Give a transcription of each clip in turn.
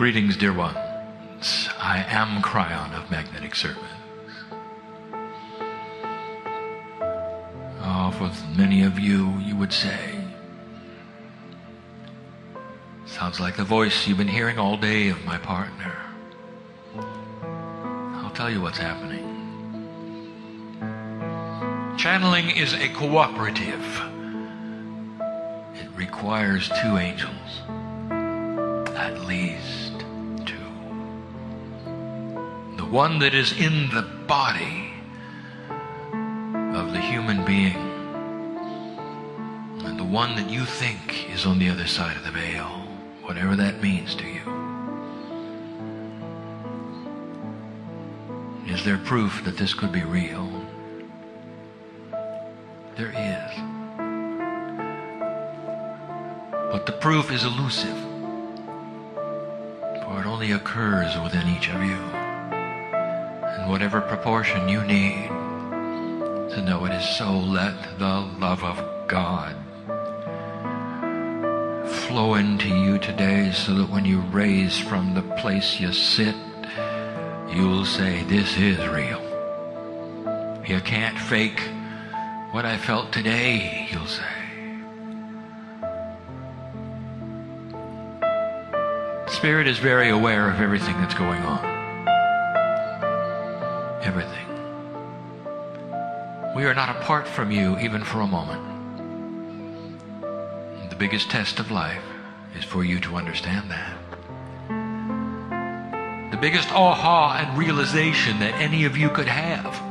Greetings, dear ones. I am Kryon of Magnetic Service. Oh, for many of you, you would say, sounds like the voice you've been hearing all day of my partner. I'll tell you what's happening. Channeling is a cooperative. It requires 2 angels. At least 2. The one that is in the body of the human being, and the one that you think is on the other side of the veil, whatever that means to you. Is there proof that this could be real? There is. But the proof is elusive. For it only occurs within each of you. In whatever proportion you need to know it is so, let the love of God flow into you today, so that when you raise from the place you sit, you'll say, this is real. You can't fake what I felt today, you'll say. Spirit is very aware of everything that's going on. Everything. We are not apart from you even for a moment. The biggest test of life is for you to understand that. The biggest aha and realization that any of you could have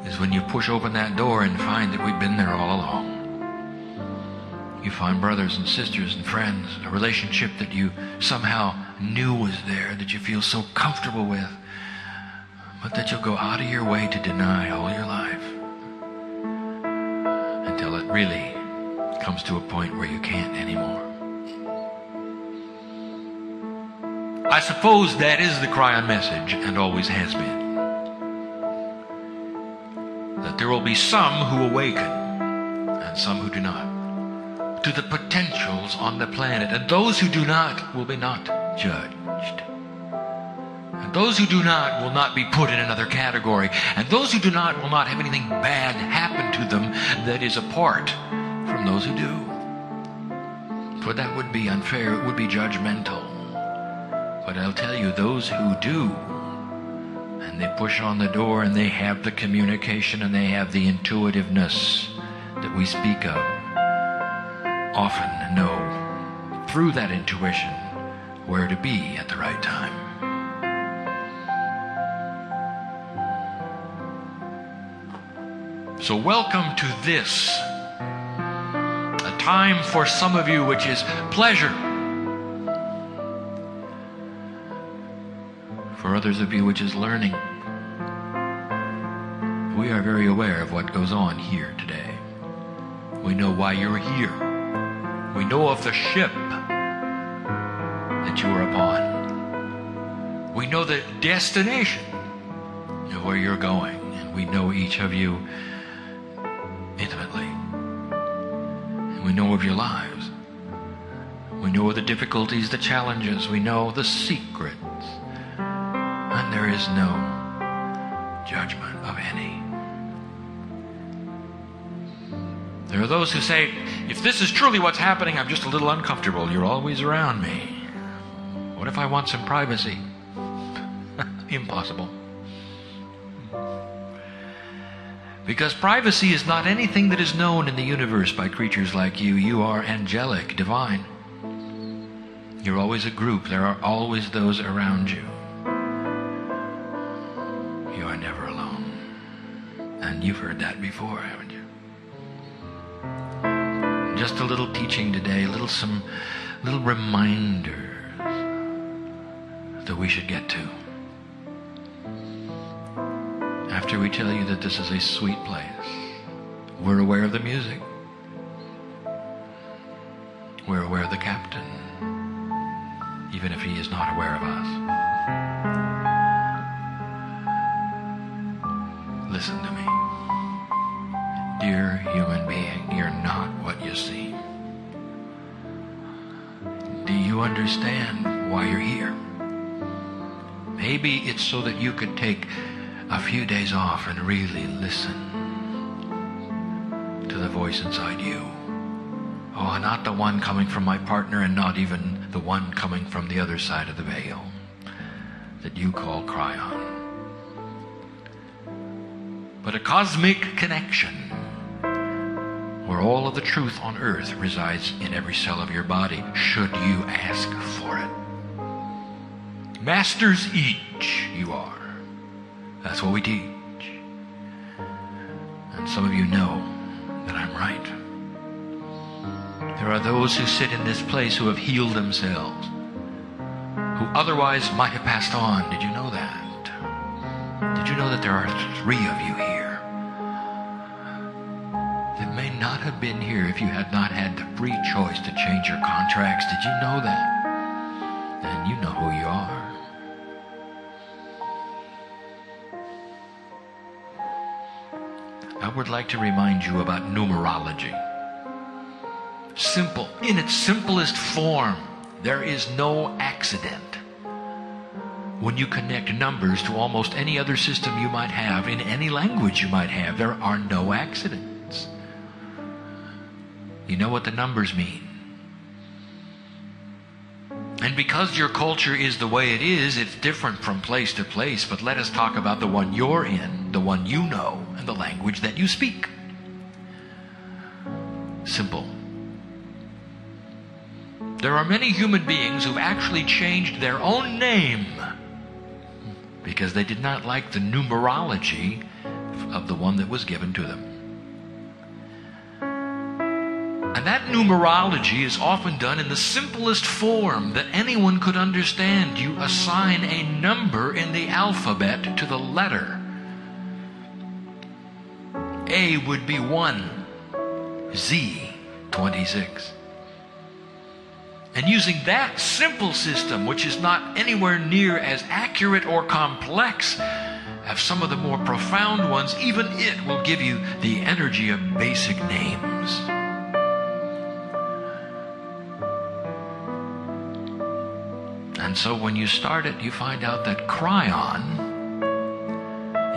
is when you push open that door and find that we've been there all along. You find brothers and sisters and friends, a relationship that you somehow knew was there, that you feel so comfortable with, but that you'll go out of your way to deny all your life until it really comes to a point where you can't anymore. I suppose that is the Kryon message, and always has been. That there will be some who awaken and some who do not to the potentials on the planet, and those who do not will be not judged. And those who do not will not be put in another category, and those who do not will not have anything bad happen to them that is apart from those who do. For that would be unfair, it would be judgmental. But I'll tell you, those who do, and they push on the door, and they have the communication, and they have the intuitiveness that we speak of, often know through that intuition where to be at the right time. So welcome to this, a time for some of you which is pleasure, for others of you which is learning. We are very aware of what goes on here today. We know why you're here. We know of the ship that you are upon. We know the destination of where you're going, and we know each of you intimately. And we know of your lives. We know of the difficulties, the challenges. We know the secrets. And there is no judgment of any. There are those who say, if this is truly what's happening, I'm just a little uncomfortable. You're always around me. What if I want some privacy? Impossible. Because privacy is not anything that is known in the universe by creatures like you. You are angelic, divine. You're always a group. There are always those around you. You are never alone. And you've heard that before, haven't you? Just a little teaching today, some little reminders that we should get to. After we tell you that this is a sweet place, we're aware of the music. We're aware of the captain, even if he is not aware of us. Listen to me. Dear human being, you're not what you seem. Do you understand why you're here. Maybe it's so that you could take a few days off and really listen to the voice inside you. Oh, not the one coming from my partner, and not even the one coming from the other side of the veil that you call Kryon. But a cosmic connection where all of the truth on earth resides in every cell of your body, should you ask for it. Masters each you are. That's what we teach. And some of you know that I'm right. There are those who sit in this place who have healed themselves, who otherwise might have passed on. Did you know that? Did you know that there are 3 of you here that may not have been here if you had not had the free choice to change your contracts? Did you know that? Then you know who you are. I would like to remind you about numerology. Simple. In its simplest form, there is no accident. When you connect numbers to almost any other system you might have, in any language you might have, there are no accidents. You know what the numbers mean. And because your culture is the way it is, it's different from place to place. But let us talk about the one you're in, the one you know, and the language that you speak. Simple. There are many human beings who've actually changed their own name because they did not like the numerology of the one that was given to them. And that numerology is often done in the simplest form that anyone could understand. You assign a number in the alphabet to the letter. A would be 1, Z 26. And using that simple system, which is not anywhere near as accurate or complex as some of the more profound ones, even it will give you the energy of basic names. And so when you start it, you find out that Kryon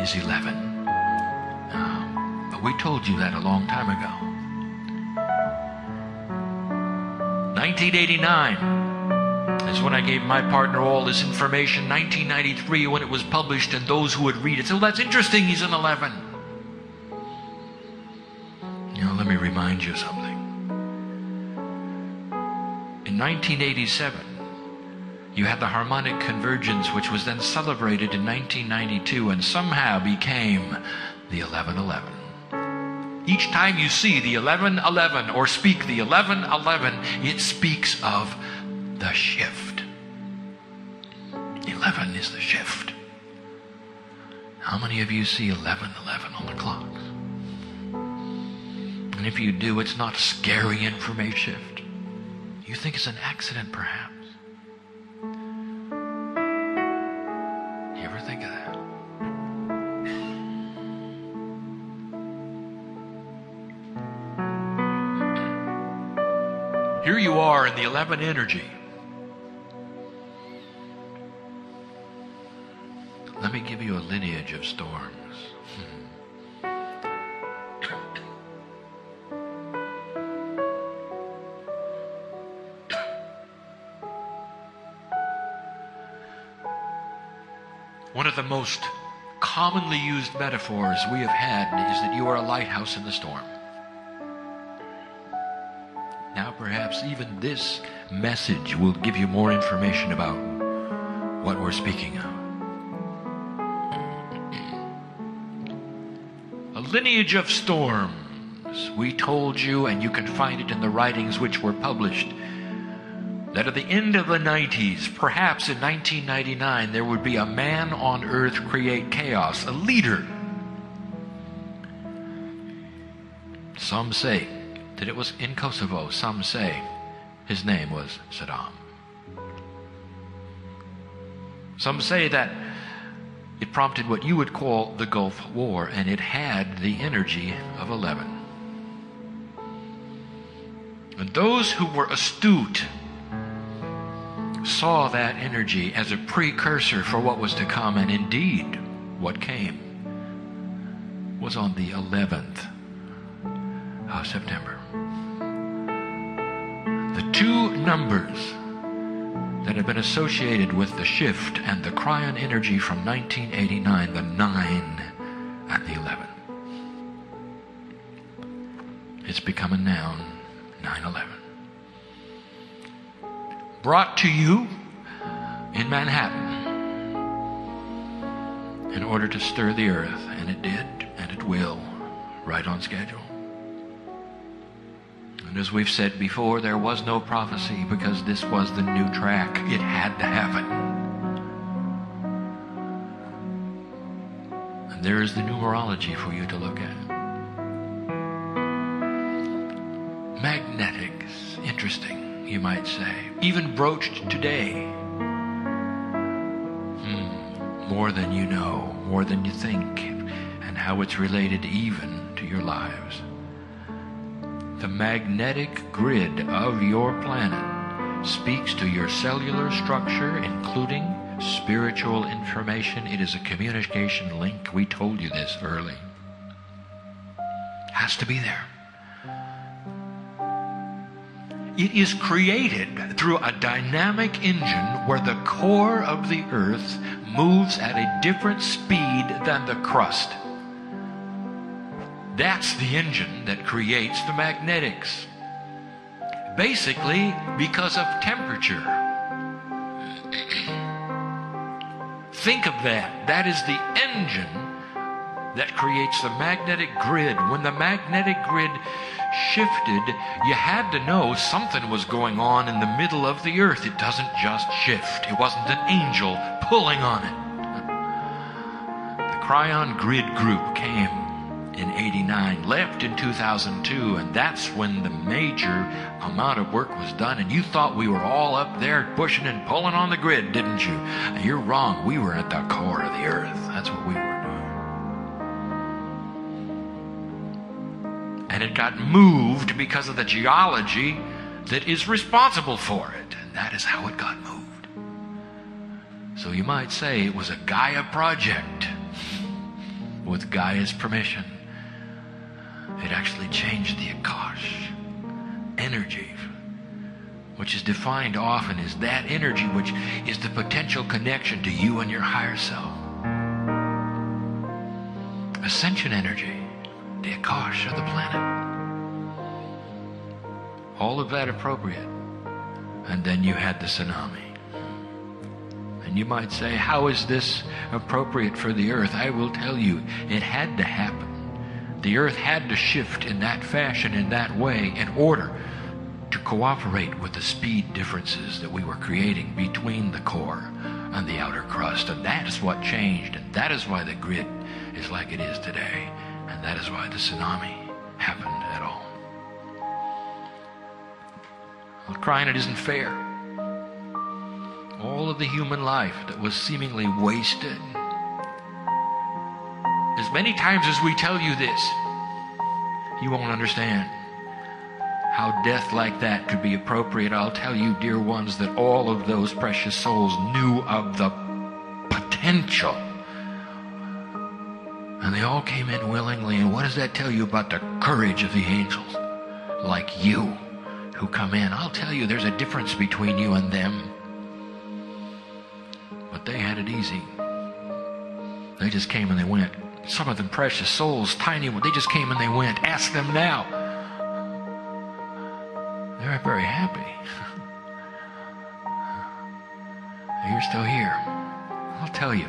is 11. But we told you that a long time ago. 1989 is when I gave my partner all this information. 1993 when it was published, and those who would read it said, well, that's interesting, he's an 11. You know, let me remind you something. In 1987, you had the harmonic convergence, which was then celebrated in 1992 and somehow became the 1111. Each time you see the 1111 or speak the 1111, it speaks of the shift. 11 is the shift. How many of you see 1111 on the clocks? And if you do, it's not scary information shift. You think it's an accident, perhaps. You ever think of that? Here you are in the 11 energy. Let me give you a lineage of storms. One of the most commonly used metaphors we have had is that you are a lighthouse in the storm. Now perhaps even this message will give you more information about what we're speaking of. A lineage of storms. We told you, and you can find it in the writings which were published, that at the end of the 90s, perhaps in 1999, there would be a man on earth create chaos, a leader. Some say that it was in Kosovo. Some say his name was Saddam. Some say that it prompted what you would call the Gulf War, and it had the energy of 11. And those who were astute saw that energy as a precursor for what was to come, and indeed, what came was on the 11th of September. The two numbers that have been associated with the shift and the Kryon energy from 1989, the 9 and the 11. It's become a noun, 9/11. Brought to you in Manhattan in order to stir the earth, and it did, and it will, right on schedule. And as we've said before, there was no prophecy because this was the new track. It had to happen. And there is the numerology for you to look at. Magnetics, interesting, you might say. Even broached today. More than you know, more than you think, and how it's related even to your lives. The magnetic grid of your planet speaks to your cellular structure, including spiritual information. It is a communication link. We told you this early. Has to be there. It is created through a dynamic engine where the core of the earth moves at a different speed than the crust. That's the engine that creates the magnetics. Basically, because of temperature. Think of that. That is the engine that creates the magnetic grid. When the magnetic grid shifted, you had to know something was going on in the middle of the earth. It doesn't just shift. It wasn't an angel pulling on it. The Kryon grid group came in 89, left in 2002, and that's when the major amount of work was done. And you thought we were all up there pushing and pulling on the grid, didn't you? And you're wrong. We were at the core of the earth. That's what we were doing. And it got moved because of the geology that is responsible for it. And that is how it got moved. So you might say it was a Gaia project with Gaia's permission. It actually changed the Akash energy, which is defined often as that energy which is the potential connection to you and your higher self. Ascension energy, the Akash of the planet. All of that appropriate. And then you had the tsunami. And you might say, how is this appropriate for the earth? I will tell you, it had to happen. The earth had to shift in that fashion, in that way, in order to cooperate with the speed differences that we were creating between the core and the outer crust. And that is what changed. And that is why the grid is like it is today. And that is why the tsunami happened at all. Well, Kryon, it isn't fair. All of the human life that was seemingly wasted. As many times as we tell you this, you won't understand how death like that could be appropriate. I'll tell you, dear ones, that all of those precious souls knew of the potential. And they all came in willingly. And what does that tell you about the courage of the angels? Like you, who come in. I'll tell you, there's a difference between you and them. But they had it easy. They just came and they went. Some of them precious souls, tiny ones, they just came and they went. Ask them now. They're very happy. You're still here. I'll tell you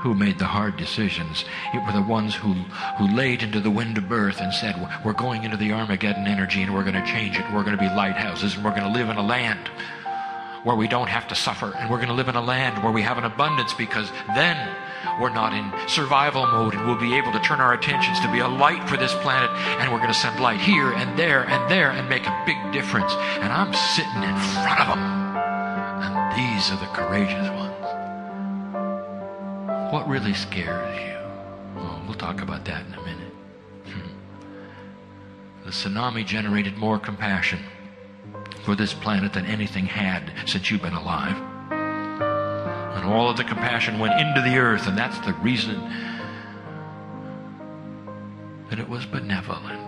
who made the hard decisions. It were the ones who laid into the wind of birth and said, we're going into the Armageddon energy and we're going to change it. We're going to be lighthouses and we're going to live in a land where we don't have to suffer, and we're going to live in a land where we have an abundance, because then we're not in survival mode and we'll be able to turn our attentions to be a light for this planet, and we're going to send light here and there and make a big difference. And I'm sitting in front of them, and these are the courageous ones. What really scares you? Well, we'll talk about that in a minute. The tsunami generated more compassion for this planet than anything had since you've been alive. And all of the compassion went into the earth, and that's the reason that it was benevolent.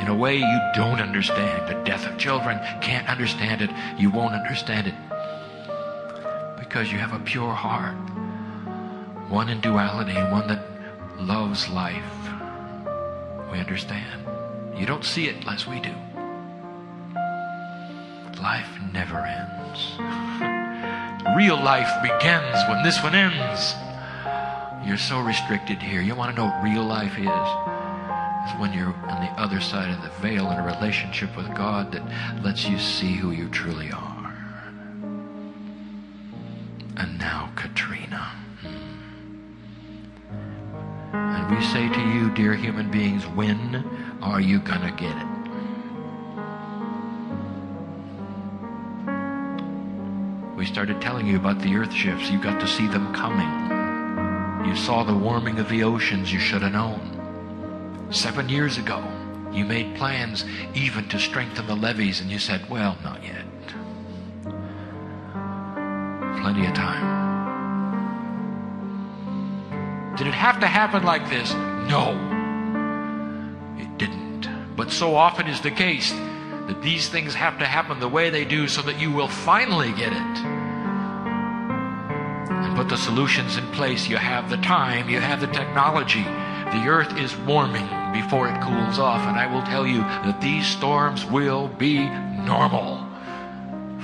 In a way you don't understand. The death of children, can't understand it. You won't understand it. Because you have a pure heart. One in duality, one that loves life. We understand. You don't see it as we do. Life never ends. Real life begins when this one ends. You're so restricted here. You want to know what real life is? It's when you're on the other side of the veil in a relationship with God that lets you see who you truly are. And now, Katrina. And we say to you, dear human beings, when are you going to get it? We started telling you about the earth shifts. You got to see them coming. You saw the warming of the oceans. You should have known. 7 years ago, you made plans even to strengthen the levees, and you said, well, not yet. Plenty of time. Did it have to happen like this? No, it didn't. But so often is the case that these things have to happen the way they do so that you will finally get it. And put the solutions in place. You have the time, you have the technology. The earth is warming before it cools off, and I will tell you that these storms will be normal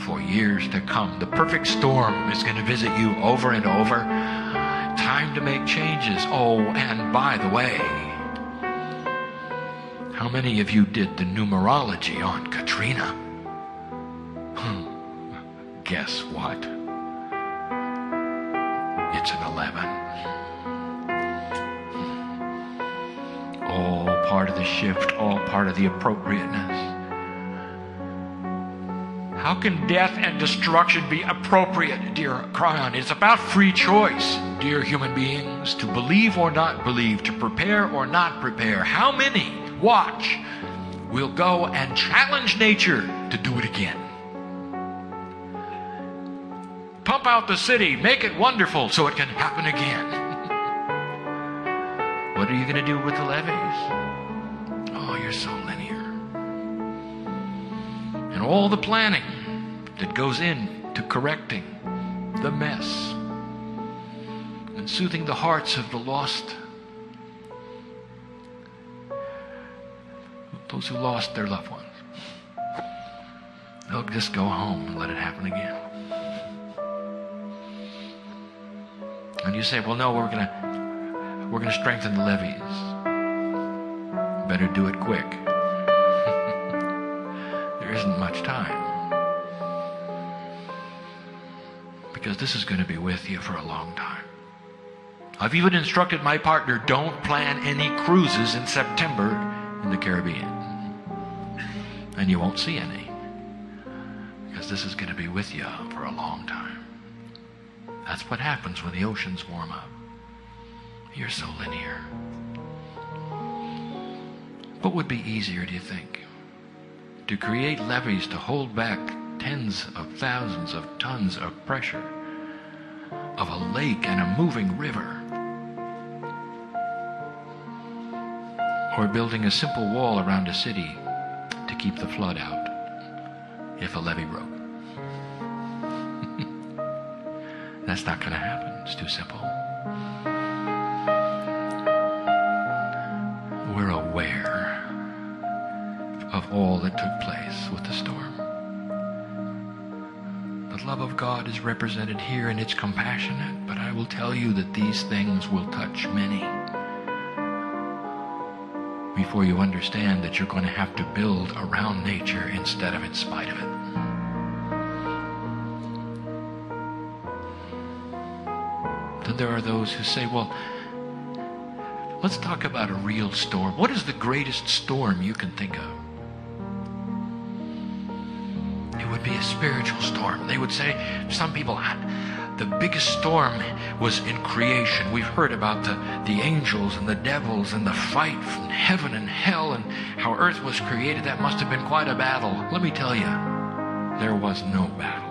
for years to come. The perfect storm is going to visit you over and over. Time to make changes. Oh, and by the way, how many of you did the numerology on Katrina? Guess what? It's an 11. All part of the shift, all part of the appropriateness. How can death and destruction be appropriate, dear Kryon? It's about free choice, dear human beings, to believe or not believe, to prepare or not prepare. How many, watch, will go and challenge nature to do it again? Pump out the city, make it wonderful so it can happen again. What are you going to do with the levees? Oh, you're so linear. And all the planning that goes into correcting the mess and soothing the hearts of the lost, those who lost their loved ones. They'll just go home and let it happen again. And you say, well, no, we're going to strengthen the levees. Better do it quick. There isn't much time. Because this is going to be with you for a long time. I've even instructed my partner, don't plan any cruises in September in the Caribbean. And you won't see any. Because this is going to be with you for a long time. That's what happens when the oceans warm up. You're so linear. What would be easier, do you think? To create levees to hold back tens of thousands of tons of pressure of a lake and a moving river, or building a simple wall around a city to keep the flood out if a levee broke? That's not going to happen. It's too simple. We're aware of all that took place with the storm. The love of God is represented here, and it's compassionate, but I will tell you that these things will touch many before you understand that you're going to have to build around nature instead of in spite of it. Then there are those who say, well, let's talk about a real storm. What is the greatest storm you can think of? It would be a spiritual storm. They would say, some people, The biggest storm was in creation. We've heard about the angels and the devils and the fight from heaven and hell and how earth was created. That must have been quite a battle. Let me tell you, there was no battle.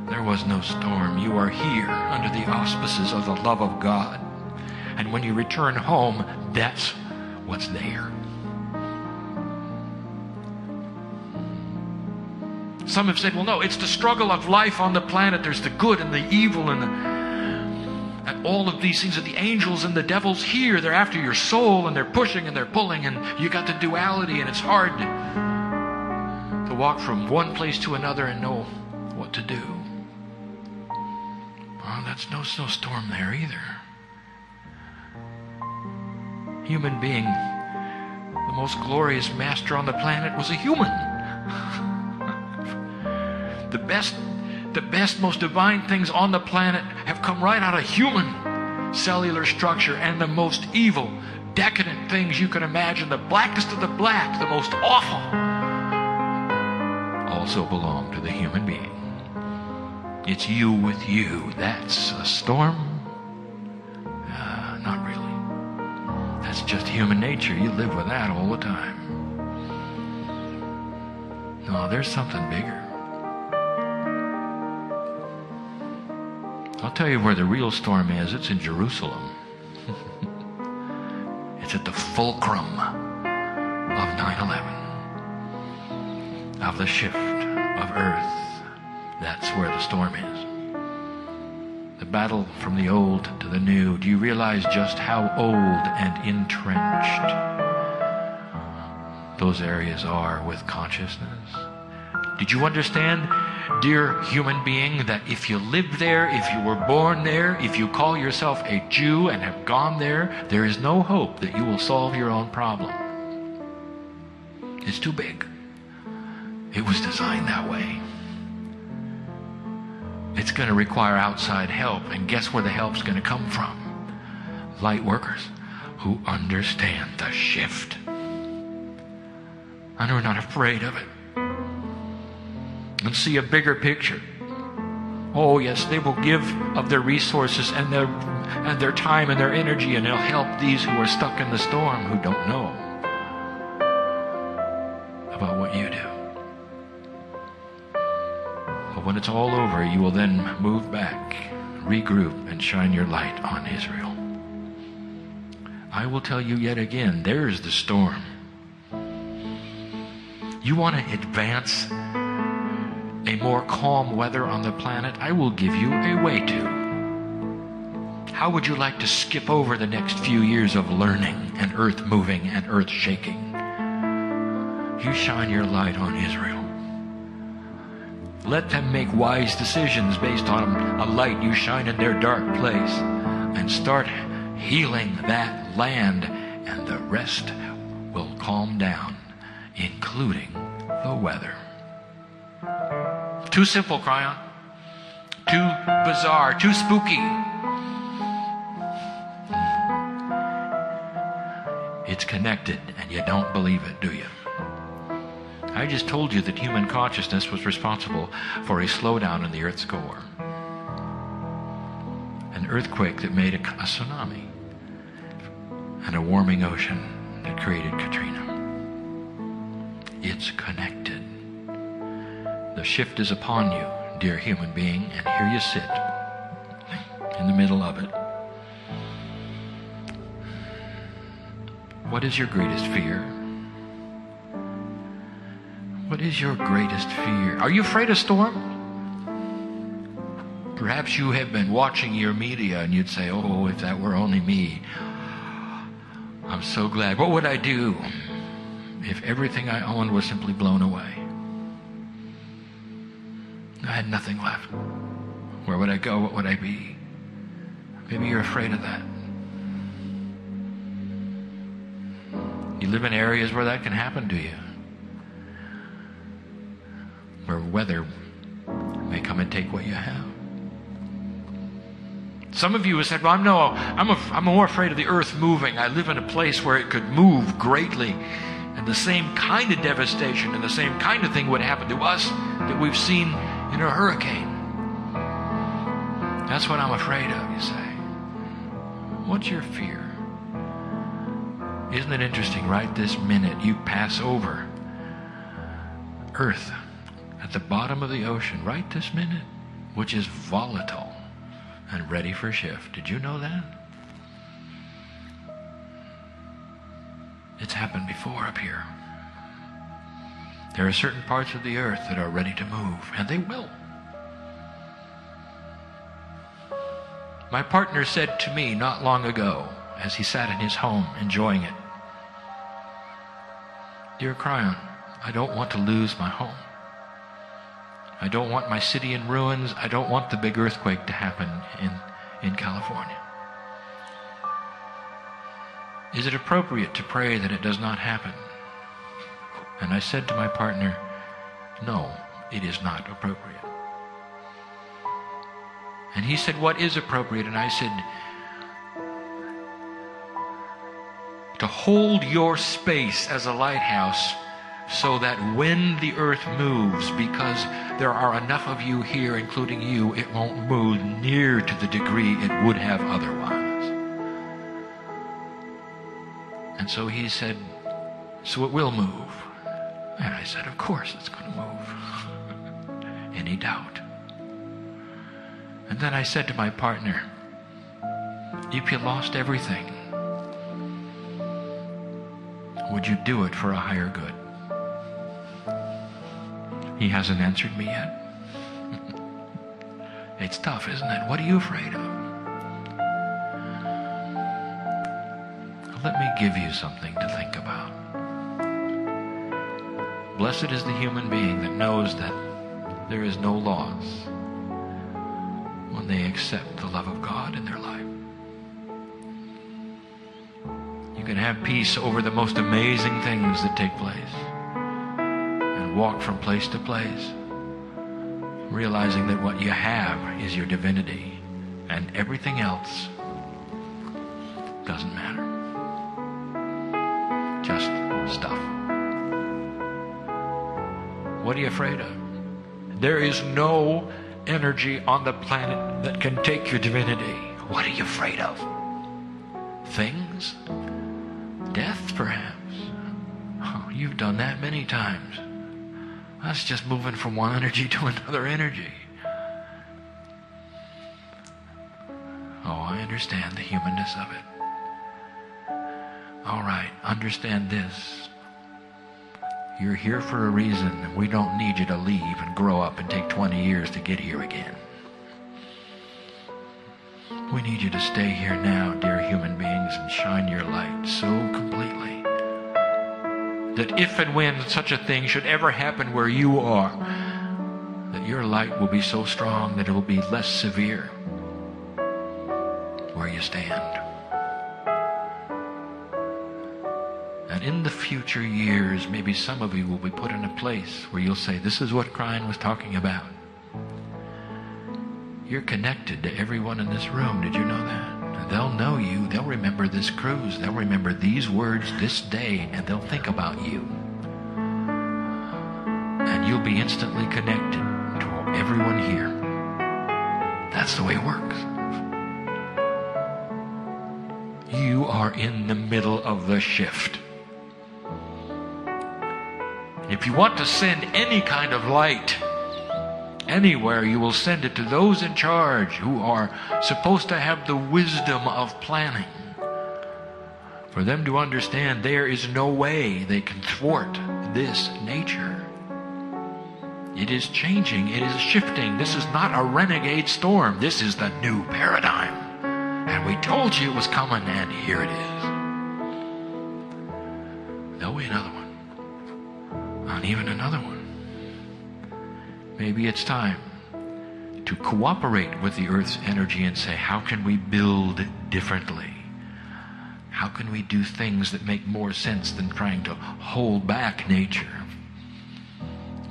There was no storm. You are here under the auspices of the love of God. And when you return home, that's what's there. Some have said, well, no, it's the struggle of life on the planet. There's the good and the evil and all of these things. And the angels and the devils here, they're after your soul and they're pushing and they're pulling, and you got the duality, and it's hard to walk from one place to another and know what to do. Well, that's no storm there either. Human being, the most glorious master on the planet, was a human. The best, most divine things on the planet have come right out of human cellular structure, and the most evil, decadent things you can imagine, the blackest of the black, the most awful, also belong to the human being. It's you with you. That's a storm? Not really. That's just human nature. You live with that all the time. No, there's something bigger. I'll tell you where the real storm is. It's in Jerusalem. It's at the fulcrum of 9/11, of the shift of earth. That's where the storm is. The battle from the old to the new. Do you realize just how old and entrenched those areas are with consciousness? Did you understand, dear human being, that if you live there, if you were born there, if you call yourself a Jew and have gone there, there is no hope that you will solve your own problem? It's too big. It was designed that way. It's going to require outside help, and guess where the help's going to come from? Light workers who understand the shift and are not afraid of it and see a bigger picture. Oh yes, they will give of their resources and their time and their energy, and they'll help these who are stuck in the storm, who don't know about what you do. But when it's all over, you will then move back, regroup, and shine your light on Israel. I will tell you yet again, there's the storm. You want to advance a more calm weather on the planet? I will give you a way to. How would you like to skip over the next few years of learning and earth moving and earth shaking? You shine your light on Israel. Let them make wise decisions based on a light you shine in their dark place, and start healing that land, and the rest will calm down, including the weather. Too simple, Kryon. Too bizarre, too spooky. It's connected, and you don't believe it, do you? I just told you that human consciousness was responsible for a slowdown in the Earth's core. An earthquake that made a tsunami, and a warming ocean that created Katrina. It's connected. The shift is upon you, dear human being, and here you sit in the middle of it. What is your greatest fear? What is your greatest fear? Are you afraid of storm? Perhaps you have been watching your media and you'd say, oh, if that were only me. I'm so glad. What would I do if everything I owned was simply blown away? I had nothing left. Where would I go? What would I be? Maybe you're afraid of that. You live in areas where that can happen to you, where weather may come and take what you have. Some of you have said, well, I'm more afraid of the earth moving. I live in a place where it could move greatly, and the same kind of devastation and the same kind of thing would happen to us that we've seen in a hurricane. That's what I'm afraid of, you say. What's your fear? Isn't it interesting, right this minute you pass over Earth at the bottom of the ocean, right this minute, which is volatile and ready for shift. Did you know that? It's happened before up here. There are certain parts of the earth that are ready to move, and they will. My partner said to me not long ago, as he sat in his home enjoying it, "Dear Kryon, I don't want to lose my home. I don't want my city in ruins. I don't want the big earthquake to happen in California. Is it appropriate to pray that it does not happen?" And I said to my partner, "No, it is not appropriate." And he said, "What is appropriate?" And I said, "To hold your space as a lighthouse so that when the earth moves, because there are enough of you here, including you, it won't move near to the degree it would have otherwise." And so he said, "So it will move." And I said, "Of course it's going to move." Any doubt? And then I said to my partner, "If you lost everything, would you do it for a higher good?" He hasn't answered me yet. It's tough, isn't it? What are you afraid of? Let me give you something to think about. Blessed is the human being that knows that there is no loss when they accept the love of God in their life. You can have peace over the most amazing things that take place and walk from place to place, realizing that what you have is your divinity and everything else doesn't matter. Just stuff. What are you afraid of? There is no energy on the planet that can take your divinity. What are you afraid of? Things? Death, perhaps? Oh, you've done that many times. That's just moving from one energy to another energy. Oh, I understand the humanness of it. All right, understand this. You're here for a reason. We don't need you to leave and grow up and take 20 years to get here again. We need you to stay here now, dear human beings, and shine your light so completely that if and when such a thing should ever happen where you are, that your light will be so strong that it will be less severe where you stand. And in the future years, maybe some of you will be put in a place where you'll say, "This is what Kryon was talking about." You're connected to everyone in this room. Did you know that? They'll know you. They'll remember this cruise. They'll remember these words this day, and they'll think about you. And you'll be instantly connected to everyone here. That's the way it works. You are in the middle of the shift. If you want to send any kind of light anywhere, you will send it to those in charge who are supposed to have the wisdom of planning. For them to understand there is no way they can thwart this nature. It is changing. It is shifting. This is not a renegade storm. This is the new paradigm. And we told you it was coming, and here it is. There'll be another one. And even another one. Maybe it's time to cooperate with the Earth's energy and say, how can we build differently? How can we do things that make more sense than trying to hold back nature?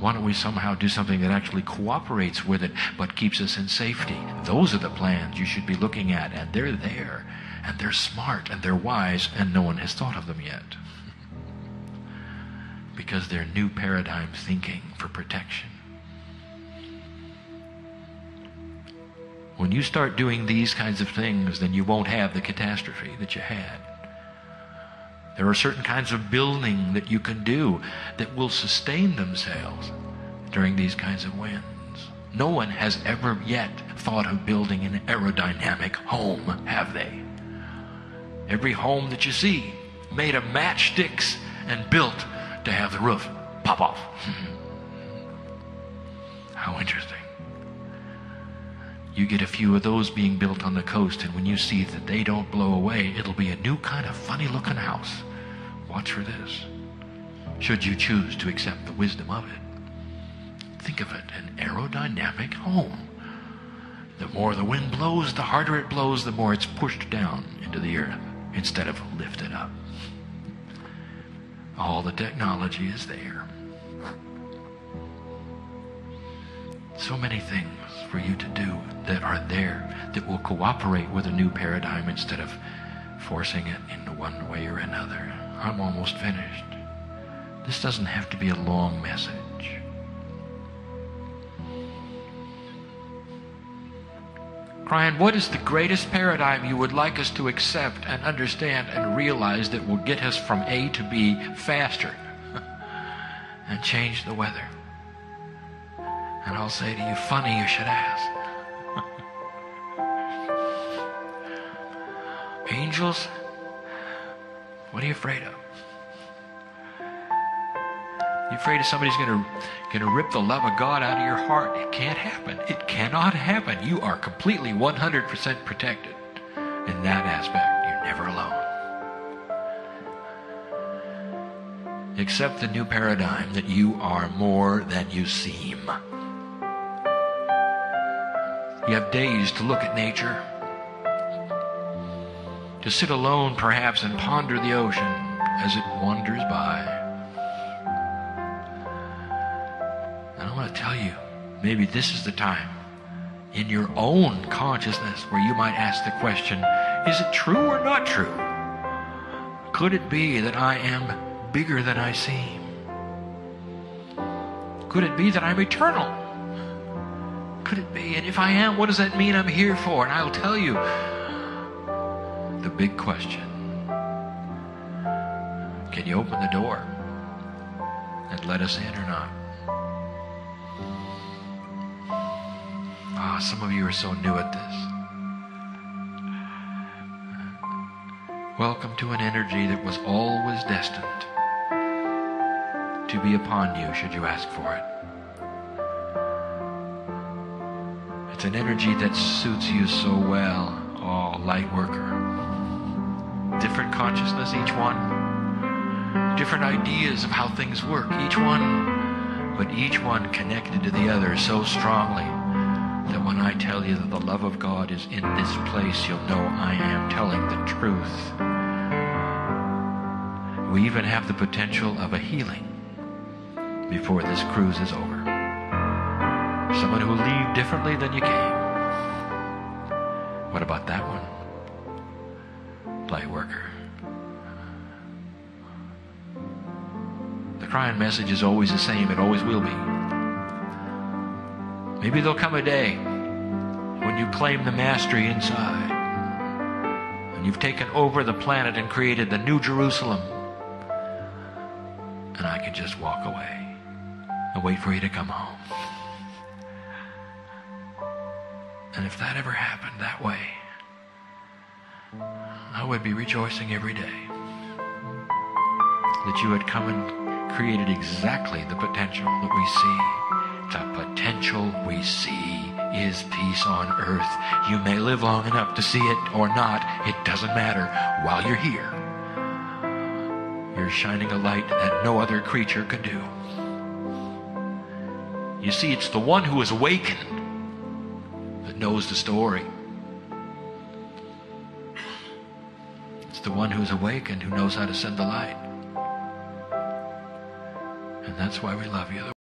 Why don't we somehow do something that actually cooperates with it but keeps us in safety? Those are the plans you should be looking at, and they're there, and they're smart, and they're wise, and no one has thought of them yet. Because they're new paradigm thinking for protection. When you start doing these kinds of things, then you won't have the catastrophe that you had. There are certain kinds of building that you can do that will sustain themselves during these kinds of winds. No one has ever yet thought of building an aerodynamic home, have they? Every home that you see made of matchsticks and built to have the roof pop off. How interesting. You get a few of those being built on the coast, and when you see that they don't blow away, it'll be a new kind of funny-looking house. Watch for this. Should you choose to accept the wisdom of it. Think of it, an aerodynamic home. The more the wind blows, the harder it blows, the more it's pushed down into the earth instead of lifted up. All the technology is there. So many things for you to do that are there that will cooperate with a new paradigm instead of forcing it into one way or another. I'm almost finished. This doesn't have to be a long message. Kryon, what is the greatest paradigm you would like us to accept and understand and realize that will get us from A to B faster and change the weather? And I'll say to you, funny you should ask. Angels? What are you afraid of? You afraid of somebody's going to rip the love of God out of your heart? It can't happen. It cannot happen. You are completely 100% protected in that aspect. You're never alone. Accept the new paradigm that you are more than you seem. You have days to look at nature, to sit alone perhaps and ponder the ocean as it wanders by. And I want to tell you, maybe this is the time in your own consciousness where you might ask the question, is it true or not true? Could it be that I am bigger than I seem? Could it be that I'm eternal? Could it be? And if I am, what does that mean I'm here for? And I'll tell you the big question. Can you open the door and let us in or not? Some of you are so new at this. Welcome to an energy that was always destined to be upon you should you ask for it. It's an energy that suits you so well. Oh, light worker. Different consciousness, each one. Different ideas of how things work, each one. But each one connected to the other so strongly that when I tell you that the love of God is in this place, you'll know I am telling the truth. We even have the potential of a healing before this cruise is over. Someone who will leave differently than you came. What about that one? Light worker. The Kryon message is always the same. It always will be. Maybe there'll come a day when you claim the mastery inside and you've taken over the planet and created the New Jerusalem, and I can just walk away and wait for you to come home. And if that ever happened that way, I would be rejoicing every day that you had come and created exactly the potential that we see. The potential we see is peace on earth. You may live long enough to see it or not. It doesn't matter. While you're here, you're shining a light that no other creature could do. You see, it's the one who is awakened that knows the story. It's the one who's awakened who knows how to send the light. And that's why we love you.